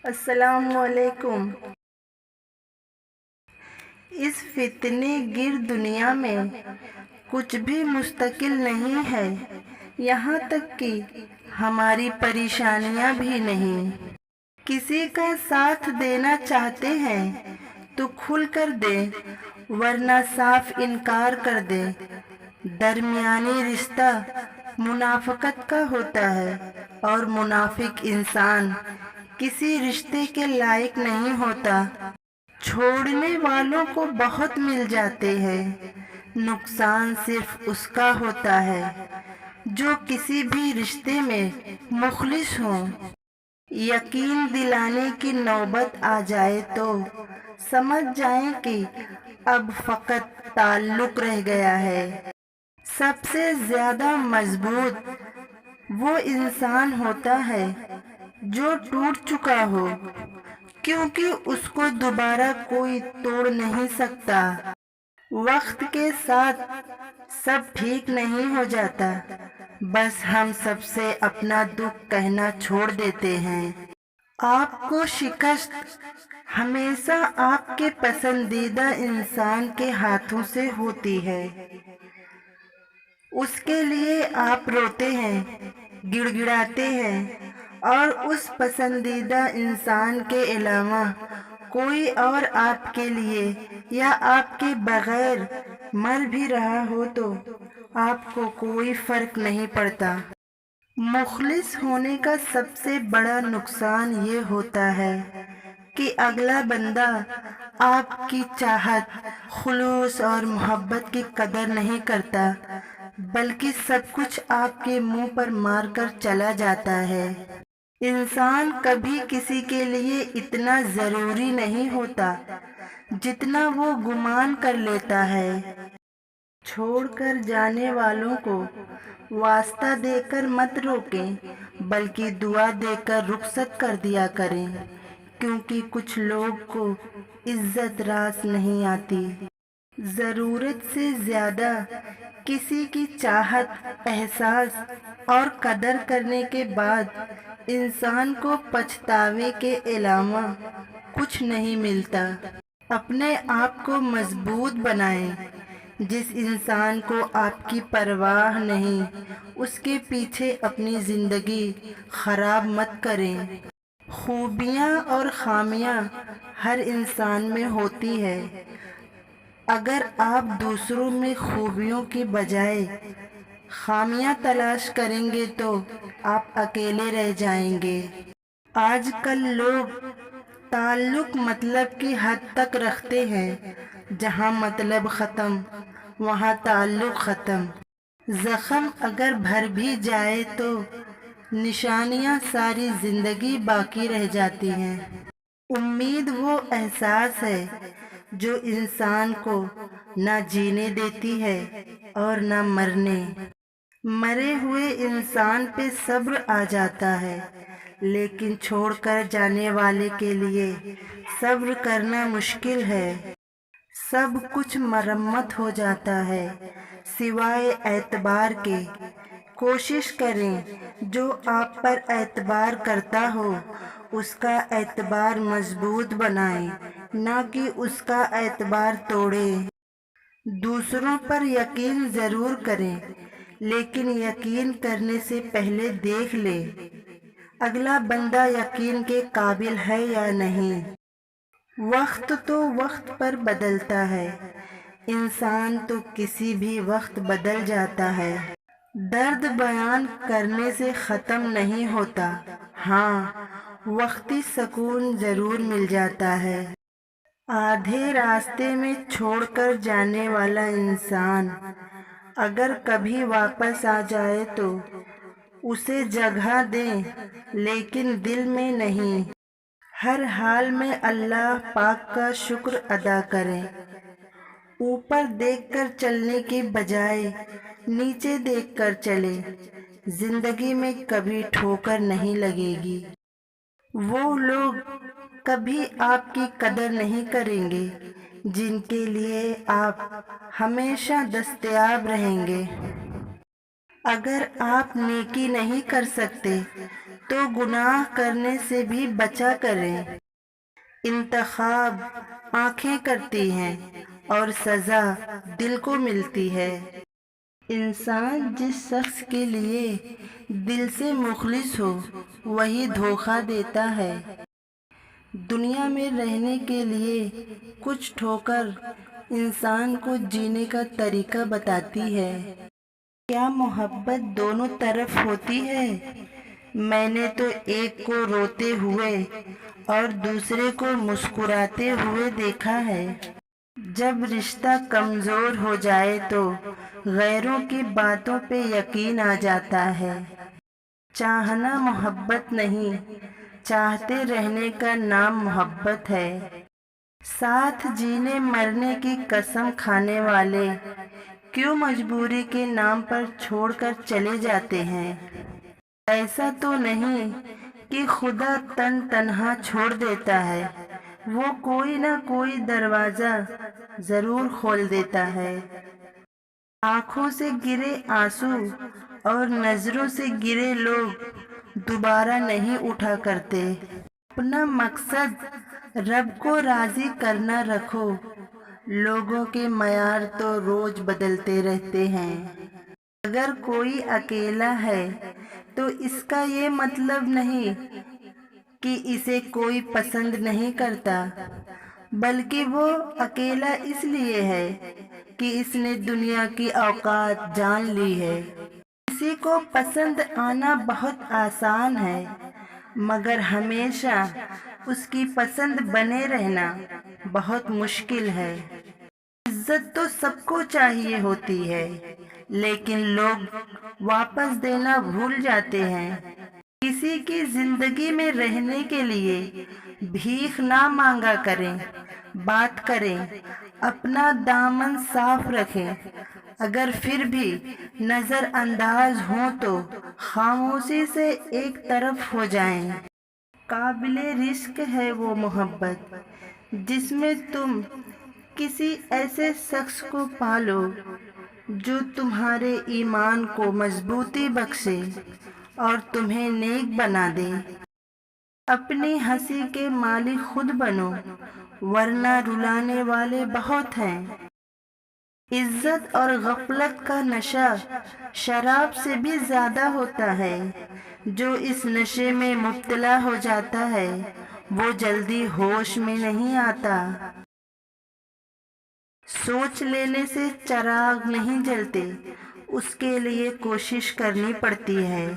السلام علیکم۔ اس فتنے گر دنیا میں کچھ بھی مستقل نہیں ہے، یہاں تک کہ ہماری پریشانیاں بھی نہیں۔ کسی کا ساتھ دینا چاہتے ہیں تو کھل کر دے، ورنہ صاف انکار کر دے۔ درمیانی رشتہ منافقت کا ہوتا ہے، اور منافق انسان کسی رشتے کے لائق نہیں ہوتا۔ چھوڑنے والوں کو بہت مل جاتے ہیں، نقصان صرف اس کا ہوتا ہے جو کسی بھی رشتے میں مخلص ہو۔ یقین دلانے کی نوبت آ جائے تو سمجھ جائیں کہ اب فقط تعلق رہ گیا ہے۔ سب سے زیادہ مضبوط وہ انسان ہوتا ہے جو ٹوٹ چکا ہو، کیونکہ اس کو دوبارہ کوئی توڑ نہیں سکتا۔ وقت کے ساتھ سب ٹھیک نہیں ہو جاتا، بس ہم سب سے اپنا دکھ کہنا چھوڑ دیتے ہیں۔ آپ کو شکست ہمیشہ آپ کے پسندیدہ انسان کے ہاتھوں سے ہوتی ہے۔ اس کے لیے آپ روتے ہیں، گڑ گڑاتے ہیں، اور اس پسندیدہ انسان کے علاوہ کوئی اور آپ کے لیے یا آپ کے بغیر مر بھی رہا ہو تو آپ کو کوئی فرق نہیں پڑتا۔ مخلص ہونے کا سب سے بڑا نقصان یہ ہوتا ہے کہ اگلا بندہ آپ کی چاہت، خلوص اور محبت کی قدر نہیں کرتا، بلکہ سب کچھ آپ کے منہ پر مار کر چلا جاتا ہے۔ انسان کبھی کسی کے لیے اتنا ضروری نہیں ہوتا جتنا وہ گمان کر لیتا ہے۔ چھوڑ کر جانے والوں کو واسطہ دے کر مت روکیں، بلکہ دعا دے کر رخصت کر دیا کریں، کیونکہ کچھ لوگ کو عزت راس نہیں آتی۔ ضرورت سے زیادہ کسی کی چاہت، احساس اور قدر کرنے کے بعد انسان کو پچھتاوے کے علاوہ کچھ نہیں ملتا۔ اپنے آپ کو مضبوط بنائیں۔ جس انسان کو آپ کی پرواہ نہیں، اس کے پیچھے اپنی زندگی خراب مت کریں۔ خوبیاں اور خامیاں ہر انسان میں ہوتی ہے۔ اگر آپ دوسروں میں خوبیوں کی بجائے خامیاں تلاش کریں گے تو آپ اکیلے رہ جائیں گے۔ آج کل لوگ تعلق مطلب کی حد تک رکھتے ہیں، جہاں مطلب ختم وہاں تعلق ختم۔ زخم اگر بھر بھی جائے تو نشانیاں ساری زندگی باقی رہ جاتی ہیں۔ امید وہ احساس ہے جو انسان کو نہ جینے دیتی ہے اور نہ مرنے۔ مرے ہوئے انسان پہ صبر آ جاتا ہے، لیکن چھوڑ کر جانے والے کے لیے صبر کرنا مشکل ہے۔ سب کچھ مرمت ہو جاتا ہے سوائے اعتبار کے۔ کوشش کریں جو آپ پر اعتبار کرتا ہو اس کا اعتبار مضبوط بنائیں، نہ کہ اس کا اعتبار توڑیں۔ دوسروں پر یقین ضرور کریں، لیکن یقین کرنے سے پہلے دیکھ لیں اگلا بندہ یقین کے قابل ہے یا نہیں۔ وقت تو وقت پر بدلتا ہے، انسان تو کسی بھی وقت بدل جاتا ہے۔ درد بیان کرنے سے ختم نہیں ہوتا، ہاں وقتی سکون ضرور مل جاتا ہے۔ آدھے راستے میں چھوڑ کر جانے والا انسان اگر کبھی واپس آ جائے تو اسے جگہ دیں، لیکن دل میں نہیں۔ ہر حال میں اللہ پاک کا شکر ادا کریں۔ اوپر دیکھ کر چلنے کی بجائے نیچے دیکھ کر چلیں، زندگی میں کبھی ٹھوکر نہیں لگے گی۔ وہ لوگ کبھی آپ کی قدر نہیں کریں گے جن کے لیے آپ ہمیشہ دستیاب رہیں گے۔ اگر آپ نیکی نہیں کر سکتے تو گناہ کرنے سے بھی بچا کریں۔ انتخاب آنکھیں کرتی ہیں اور سزا دل کو ملتی ہے۔ انسان جس شخص کے لیے دل سے مخلص ہو وہی دھوکہ دیتا ہے۔ دنیا میں رہنے کے لیے کچھ ٹھوکر انسان کو جینے کا طریقہ بتاتی ہے۔ کیا محبت دونوں طرف ہوتی ہے؟ میں نے تو ایک کو روتے ہوئے اور دوسرے کو مسکراتے ہوئے دیکھا ہے۔ جب رشتہ کمزور ہو جائے تو غیروں کی باتوں پہ یقین آ جاتا ہے۔ چاہنا محبت نہیں، چاہتے رہنے کا نام محبت ہے۔ ساتھ جینے مرنے کی قسم کھانے والے کیوں مجبوری کے نام پر چھوڑ کر چلے جاتے ہیں؟ ایسا تو نہیں کہ خدا تن تنہا چھوڑ دیتا ہے، وہ کوئی نہ کوئی دروازہ ضرور کھول دیتا ہے۔ آنکھوں سے گرے آنسو اور نظروں سے گرے لوگ دوبارہ نہیں اٹھا کرتے۔ اپنا مقصد رب کو راضی کرنا رکھو۔ لوگوں کے معیار تو روز بدلتے رہتے ہیں۔ اگر کوئی اکیلا ہے تو اس کا یہ مطلب نہیں کہ اسے کوئی پسند نہیں کرتا، بلکہ وہ اکیلا اس لیے ہے کہ اس نے دنیا کی اوقات جان لی ہے۔ کسی کو پسند آنا بہت آسان ہے، مگر ہمیشہ اس کی پسند بنے رہنا بہت مشکل ہے۔ عزت تو سب کو چاہیے ہوتی ہے، لیکن لوگ واپس دینا بھول جاتے ہیں۔ کسی کی زندگی میں رہنے کے لیے بھیک نہ مانگا کریں، بات کریں، اپنا دامن صاف رکھیں۔ اگر پھر بھی نظر انداز ہوں تو خاموشی سے ایک طرف ہو جائیں۔ قابل رشک ہے وہ محبت جس میں تم کسی ایسے شخص کو پالو جو تمہارے ایمان کو مضبوطی بخشے اور تمہیں نیک بنا دے۔ اپنی ہنسی کے مالک خود بنو، ورنہ رلانے والے بہت ہیں۔ عزت اور غفلت کا نشہ شراب سے بھی زیادہ ہوتا ہے۔ جو اس نشے میں مبتلا ہو جاتا ہے وہ جلدی ہوش میں نہیں آتا۔ سوچ لینے سے چراغ نہیں جلتے، اس کے لیے کوشش کرنی پڑتی ہے۔